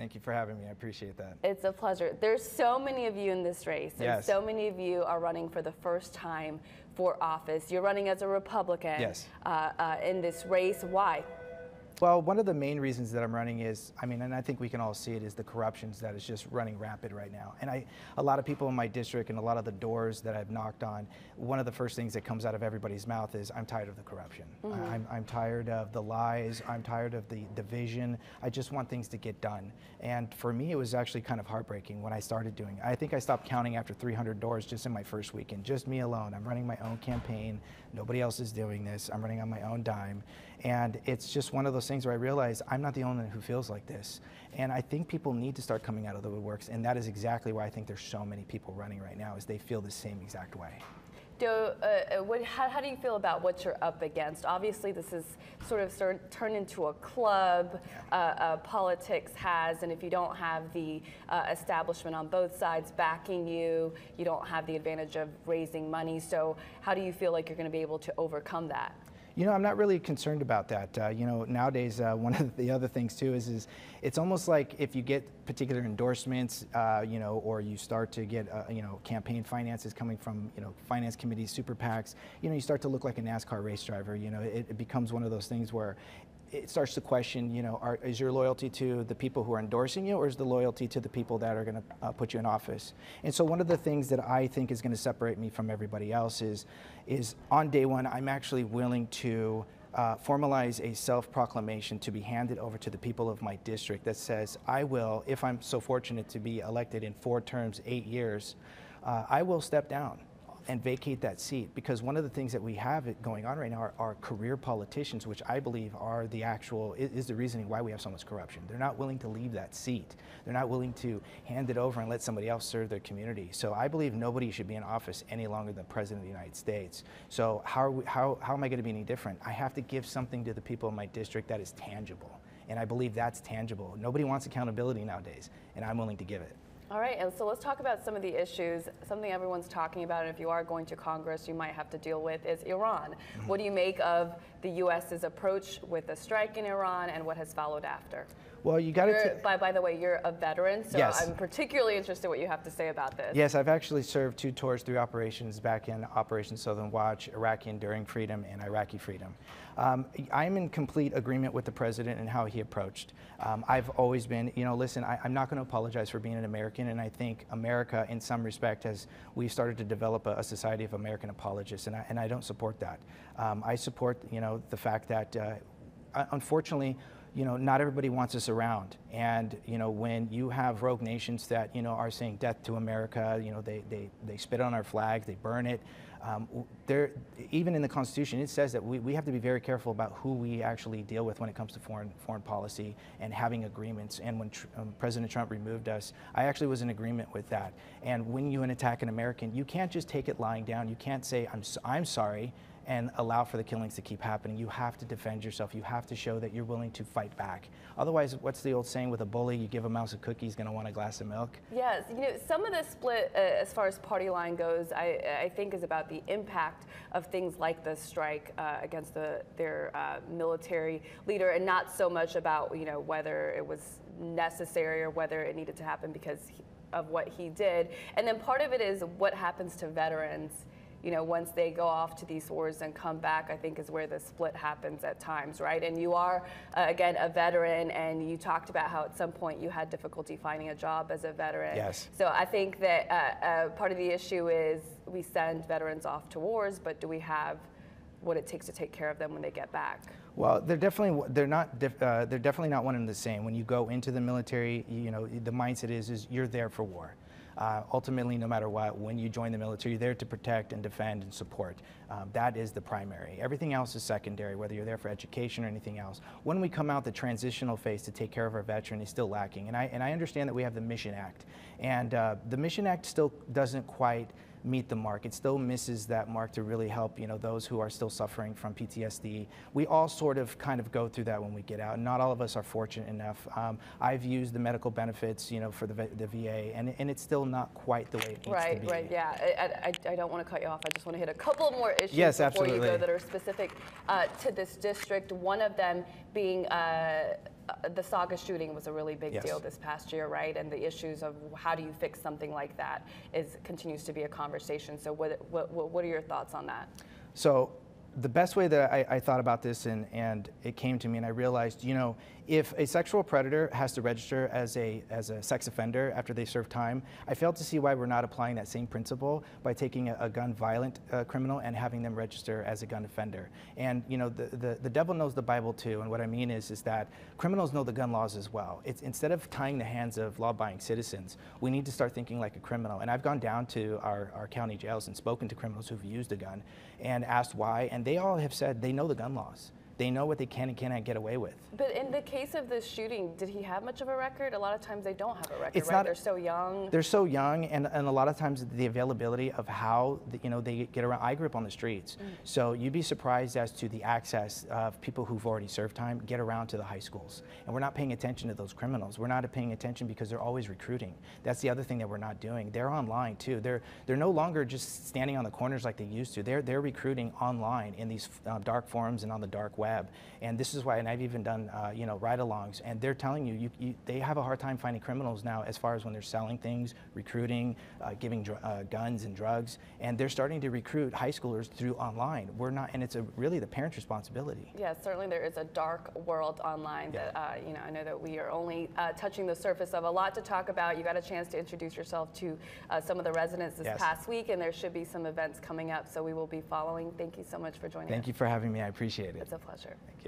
Thank you for having me. I appreciate that. It's a pleasure. There's so many of you in this race, and yes. so many of you are running for the first time for office. You're running as a Republican yes. In this race. Why? Well, one of the main reasons that I'm running is, and I think we can all see it, is the corruptions that is just running rampant right now. And a lot of people in my district and a lot of the doors that I've knocked on, one of the first things that comes out of everybody's mouth is, I'm tired of the corruption. Mm-hmm. I'm tired of the lies. I'm tired of the division. I just want things to get done. And for me, it was actually kind of heartbreaking when I started doing it. I think I stopped counting after 300 doors just in my first weekend, just me alone. I'm running my own campaign. Nobody else is doing this. I'm running on my own dime. And it's just one of those things where I realize I'm not the only one who feels like this. And I think people need to start coming out of the woodworks, and that is exactly why I think there's so many people running right now, is they feel the same exact way. How do you feel about what you're up against? Obviously, this is sort of turned into a club. Politics has, and if you don't have the establishment on both sides backing you, you don't have the advantage of raising money. So how do you feel like you're going to be able to overcome that? You know, I'm not really concerned about that. Nowadays, one of the other things too is it's almost like if you get particular endorsements, or you start to get, campaign finances coming from, finance committees, super PACs, you start to look like a NASCAR race driver. It becomes one of those things where it starts to question, is your loyalty to the people who are endorsing you, or is the loyalty to the people that are going to put you in office? And so one of the things that I think is going to separate me from everybody else is on day one, I'm actually willing to formalize a self-proclamation to be handed over to the people of my district that says, I will, if I'm so fortunate to be elected in 4 terms, 8 years, I will step down and vacate that seat, because one of the things that we have going on right now are career politicians, which I believe are is the reasoning why we have so much corruption. They're not willing to leave that seat. They're not willing to hand it over and let somebody else serve their community. So I believe nobody should be in office any longer than the President of the United States. So how am I going to be any different? I have to give something to the people in my district that is tangible, and I believe that's tangible. Nobody wants accountability nowadays, and I'm willing to give it. All right, and so let's talk about some of the issues. Something everyone's talking about, and if you are going to Congress, you might have to deal with, is Iran. Mm-hmm. What do you make of the U.S.'s approach with the strike in Iran and what has followed after? Well, you got to. By the way, you're a veteran, so yes. I'm particularly interested in what you have to say about this. Yes, I've actually served 2 tours, 3 operations back in Operation Southern Watch, Iraqi Enduring Freedom, and Iraqi Freedom. I'm in complete agreement with the president and how he approached. I've always been, listen, I'm not going to apologize for being an American, and I think America, in some respect, we've started to develop a society of American apologists, and I don't support that. I support, the fact that, unfortunately, not everybody wants us around. And, when you have rogue nations that, are saying death to America, they spit on our flag, they burn it. Even in the Constitution, it says that we have to be very careful about who we actually deal with when it comes to foreign policy and having agreements. And when President Trump removed us, I actually was in agreement with that. And when you attack an American, you can't just take it lying down. You can't say, I'm sorry, and allow for the killings to keep happening. You have to defend yourself. You have to show that you're willing to fight back. Otherwise, what's the old saying with a bully? You give a mouse a cookie, he's going to want a glass of milk. Yes, some of the split as far as party line goes, I think is about the impact of things like the strike against their military leader, and not so much about whether it was necessary or whether it needed to happen because of what he did. And then part of it is what happens to veterans once they go off to these wars and come back, I think is where the split happens at times, right? And you are, again, a veteran, and you talked about how at some point you had difficulty finding a job as a veteran. Yes. So I think that part of the issue is we send veterans off to wars, but do we have what it takes to take care of them when they get back? Well, they're definitely not one and the same. When you go into the military, the mindset is you're there for war. Ultimately, no matter what, when you join the military, you're there to protect and defend and support. That is the primary. Everything else is secondary, whether you're there for education or anything else. When we come out, the transitional phase to take care of our veteran is still lacking. And I understand that we have the Mission Act. And the Mission Act still doesn't quite meet the mark. It still misses that mark to really help, those who are still suffering from PTSD. We all sort of kind of go through that when we get out. Not all of us are fortunate enough. I've used the medical benefits, for the VA, and it's still not quite the way it needs to be. Right, yeah. I don't want to cut you off. I just want to hit a couple more issues yes, before absolutely. you go that are specific to this district. One of them being the Saga shooting was a really big Yes. deal this past year, right? And the issues of how do you fix something like that continues to be a conversation. So what are your thoughts on that? So the best way that I thought about this, and it came to me, and I realized, you know, if a sexual predator has to register as a sex offender after they serve time, I failed to see why we're not applying that same principle by taking a gun violent criminal and having them register as a gun offender. And you know, the devil knows the Bible too, and what I mean is that criminals know the gun laws as well. It's instead of tying the hands of law-abiding citizens, we need to start thinking like a criminal. And I've gone down to our county jails and spoken to criminals who've used a gun and asked why, and they all have said they know the gun laws. They know what they can and cannot get away with. But in the case of this shooting, did he have much of a record? A lot of times they don't have a record, It's right? not, They're so young. They're so young, and a lot of times the availability of how you know they get around. I grew up on the streets, so you'd be surprised as to the access of people who've already served time get around to the high schools. And we're not paying attention to those criminals. We're not paying attention because they're always recruiting. That's the other thing that we're not doing. They're online too. They're no longer just standing on the corners like they used to. They're recruiting online in these dark forums and on the dark web. And this is why, and I've even done you know, ride-alongs, and they're telling you, they have a hard time finding criminals now as far as when they're selling things, recruiting, giving guns and drugs, and they're starting to recruit high schoolers through online. We're not, and it's really the parents' responsibility. Yeah, certainly there is a dark world online that, you know, I know that we are only touching the surface of. A lot to talk about. You got a chance to introduce yourself to some of the residents this past week, and there should be some events coming up, so we will be following. Thank you so much for joining us. Thank you for having me. I appreciate it. It's a pleasure. Thank you.